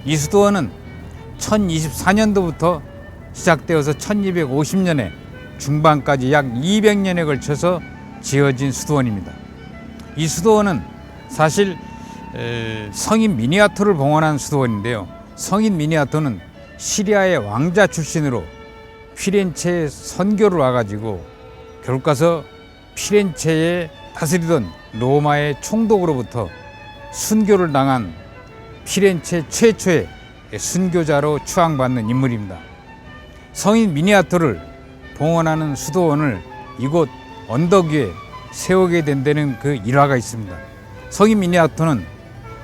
이 수도원은 1024년도부터 시작되어서 1250년에 중반까지 약 200년에 걸쳐서 지어진 수도원입니다. 이 수도원은 사실 성인 미니아토를 봉헌한 수도원인데요. 성인 미니아토는 시리아의 왕자 출신으로 피렌체에 선교를 와가지고 결국 가서 피렌체에 다스리던 로마의 총독으로부터 순교를 당한 피렌체 최초의 순교자로 추앙받는 인물입니다. 성인 미니아토를 봉헌하는 수도원을 이곳 언덕 위에 세우게 된 데는 그 일화가 있습니다. 성인 미니아토는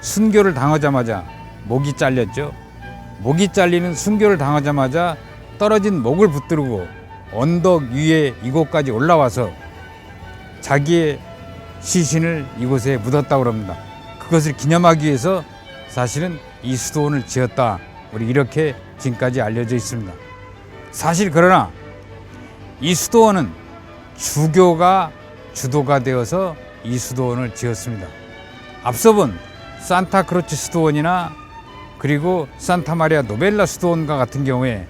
순교를 당하자마자 목이 잘렸죠. 목이 잘리는 순교를 당하자마자 떨어진 목을 붙들고 언덕 위에 이곳까지 올라와서 자기의 시신을 이곳에 묻었다고 합니다. 그것을 기념하기 위해서 사실은 이 수도원을 지었다. 우리 이렇게 지금까지 알려져 있습니다. 사실 그러나 이 수도원은 주교가 주도가 되어서 이 수도원을 지었습니다. 앞서 본 산타크로치 수도원이나 그리고 산타마리아 노벨라 수도원과 같은 경우에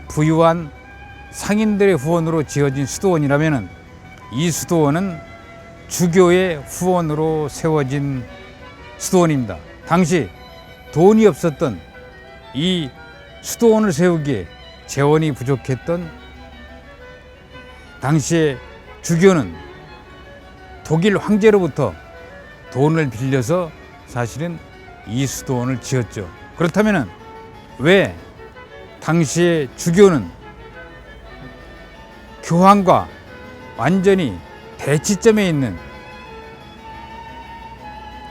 부유한 상인들의 후원으로 지어진 수도원이라면 이 수도원은 주교의 후원으로 세워진 수도원입니다. 당시 돈이 없었던 이 수도원을 세우기에 재원이 부족했던 당시의 주교는 독일 황제로부터 돈을 빌려서 사실은 이 수도원을 지었죠. 그렇다면 왜 당시의 주교는 교황과 완전히 대치점에 있는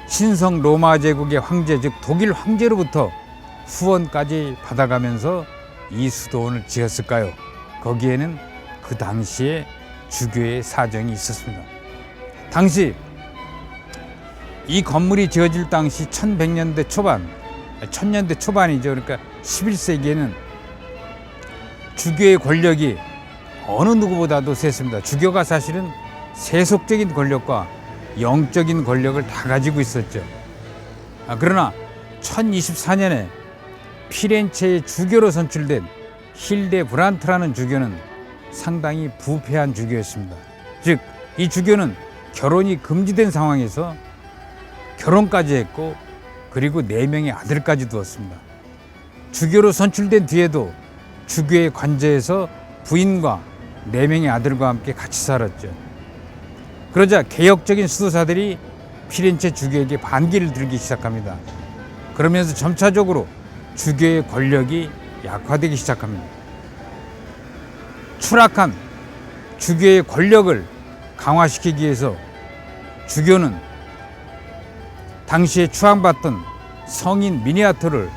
신성 로마 제국의 황제, 즉 독일 황제로부터 후원까지 받아가면서 이 수도원을 지었을까요? 거기에는 그 당시에 주교의 사정이 있었습니다. 당시 이 건물이 지어질 당시 1100년대 초반, 1000년대 초반이죠. 그러니까 11세기에는 주교의 권력이 어느 누구보다도 셌습니다. 주교가 사실은 세속적인 권력과 영적인 권력을 다 가지고 있었죠. 그러나 1024년에 피렌체의 주교로 선출된 힐데 브란트라는 주교는 상당히 부패한 주교였습니다. 즉, 이 주교는 결혼이 금지된 상황에서 결혼까지 했고 그리고 4명의 아들까지 두었습니다. 주교로 선출된 뒤에도 주교의 관저에서 부인과 4명의 아들과 함께 같이 살았죠. 그러자 개혁적인 수도사들이 피렌체 주교에게 반기를 들기 시작합니다. 그러면서 점차적으로 주교의 권력이 약화되기 시작합니다. 추락한 주교의 권력을 강화시키기 위해서 주교는 당시에 추앙받던 성인 미니아토를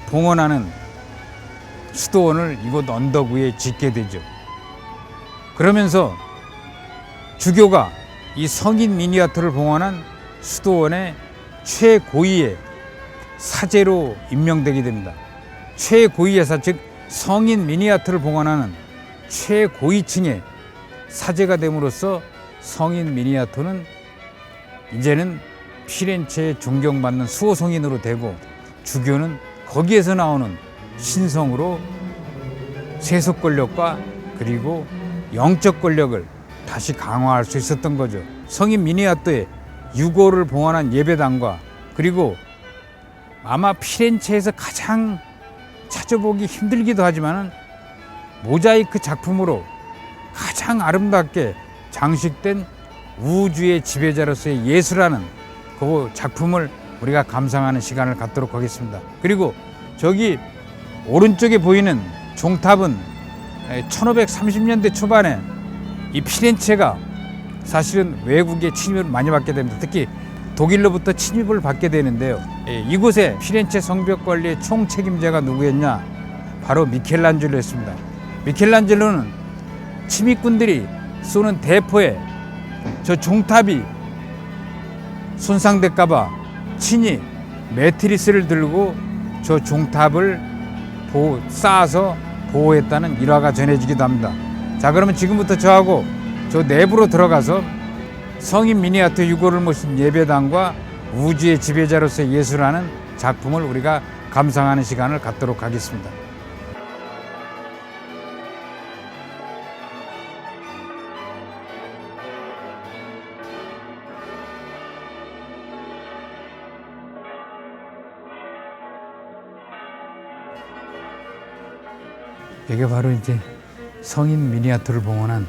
봉헌하는 수도원을 이곳 언덕 위에 짓게 되죠. 그러면서 주교가 이 성인 미니아토를 봉헌한 수도원의 최고위의 사제로 임명되게 됩니다. 최고위의 사, 즉 성인 미니아토를 봉헌하는 최고위층의 사제가 됨으로써 성인 미니아토는 이제는 피렌체에 존경받는 수호성인으로 되고 주교는 거기에서 나오는 신성으로 세속 권력과 그리고 영적 권력을 다시 강화할 수 있었던 거죠. 성인 미니아토의 유고를 봉헌한 예배당과 그리고 아마 피렌체에서 가장 찾아보기 힘들기도 하지만 모자이크 작품으로 가장 아름답게 장식된 우주의 지배자로서의 예수라는 그 작품을 우리가 감상하는 시간을 갖도록 하겠습니다. 그리고 저기 오른쪽에 보이는 종탑은 1530년대 초반에 이 피렌체가 사실은 외국의 침입을 많이 받게 됩니다. 특히 독일로부터 침입을 받게 되는데요. 이곳에 피렌체 성벽 관리의 총책임자가 누구였냐? 바로 미켈란젤로였습니다. 미켈란젤로는 침입군들이 쏘는 대포에 저 종탑이 손상될까봐 친히 매트리스를 들고 저 종탑을 쌓아서 보호했다는 일화가 전해지기도 합니다. 자, 그러면 지금부터 저하고 저 내부로 들어가서 성인 미니아토 유고를 모신 예배당과 우주의 지배자로서의 예수라는 작품을 우리가 감상하는 시간을 갖도록 하겠습니다. 이게 바로 이제 성인 미니아트를 봉헌한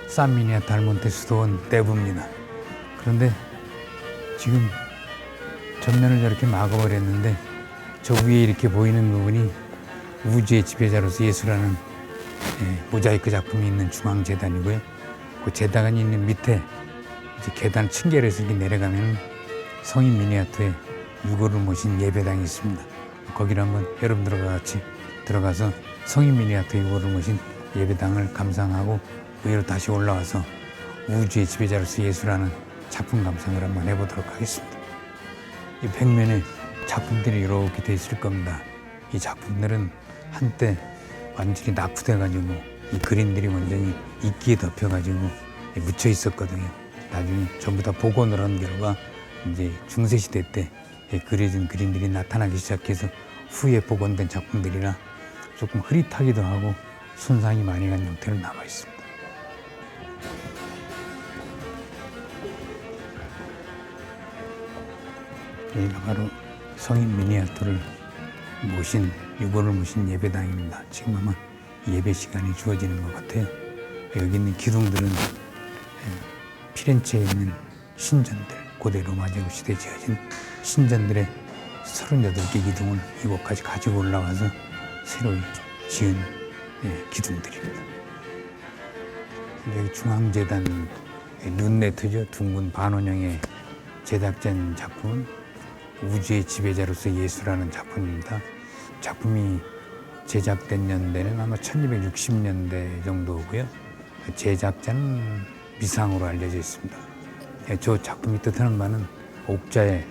산 미니아트 알몬테 수도원 내부입니다. 그런데 지금 전면을 저렇게 막아버렸는데 저 위에 이렇게 보이는 부분이 우주의 지배자로서 예수라는 모자이크 작품이 있는 중앙재단이고요. 그 재단이 있는 밑에 이제 계단 층계에서 이렇게 내려가면 성인 미니아트의 유골을 모신 예배당이 있습니다. 거기를 한번 여러분들과 같이 들어가서 성인 미니아트 유골을 모신 예배당을 감상하고 위로 다시 올라와서 우주의 지배자로서 예수라는 작품 감상을 한번 해보도록 하겠습니다. 이 벽면에 작품들이 이렇게 돼 있을 겁니다. 이 작품들은 한때 완전히 낙후돼가지고 이 그림들이 완전히 이끼에 덮여가지고 묻혀 있었거든요. 나중에 전부 다 복원을 한 결과 이제 중세시대 때 그려진 그림들이 나타나기 시작해서 후에 복원된 작품들이라 조금 흐릿하기도 하고 손상이 많이 간 형태로 남아 있습니다. 여기가 바로 성인 미니아트를 모신 유골을 모신 예배당입니다. 지금 아마 예배 시간이 주어지는 것 같아요. 여기 있는 기둥들은 피렌체에 있는 신전들, 고대 로마 제국 시대에 지어진 신전들의 38개 기둥을 이곳까지 가지고 올라와서 새로 지은 기둥들입니다. 여기 중앙재단 룬네트죠. 둥근 반원형의 제작된 작품은 우주의 지배자로서 예수라는 작품입니다. 작품이 제작된 연대는 아마 1260년대 정도고요. 제작자는 미상으로 알려져 있습니다. 저 작품이 뜻하는 바는 옥자에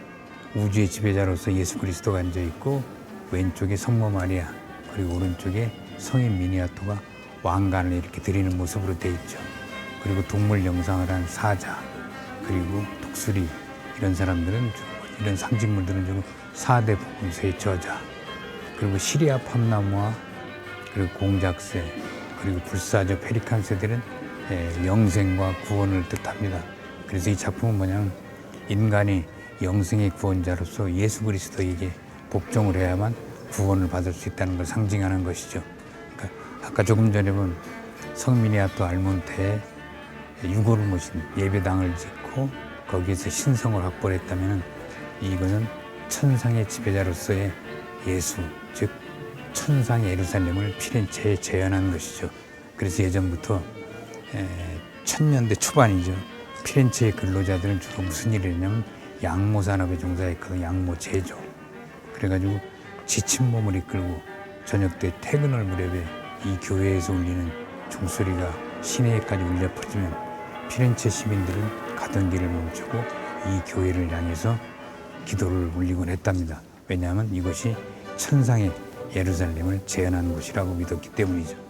우주의 지배자로서 예수 그리스도가 앉아 있고 왼쪽에 성모 마리아 그리고 오른쪽에 성인 미니아토가 왕관을 이렇게 드리는 모습으로 돼 있죠. 그리고 동물 영상을 한 사자 그리고 독수리 이런 사람들은 이런 상징물들은 주로 4대 복음서의 저자 그리고 시리아 팜나무와 그리고 공작새 그리고 불사조 페리칸새들은 영생과 구원을 뜻합니다. 그래서 이 작품은 뭐냐면 인간이 영생의 구원자로서 예수 그리스도에게 복종을 해야만 구원을 받을 수 있다는 걸 상징하는 것이죠. 그러니까 아까 조금 전에 본 성미니아토 알몬테에 유골을 모신 예배당을 짓고 거기에서 신성을 확보를 했다면 이거는 천상의 지배자로서의 예수, 즉 천상의 예루살렘을 피렌체에 재현한 것이죠. 그래서 예전부터 1000년대 초반이죠. 피렌체의 근로자들은 주로 무슨 일을 했냐면 양모 산업에 종사했거든요. 양모 제조. 그래가지고 지친 몸을 이끌고 저녁 때 퇴근할 무렵에 이 교회에서 울리는 종소리가 시내에까지 울려 퍼지면 피렌체 시민들은 가던 길을 멈추고 이 교회를 향해서 기도를 올리곤 했답니다. 왜냐하면 이것이 천상의 예루살렘을 재현한 곳이라고 믿었기 때문이죠.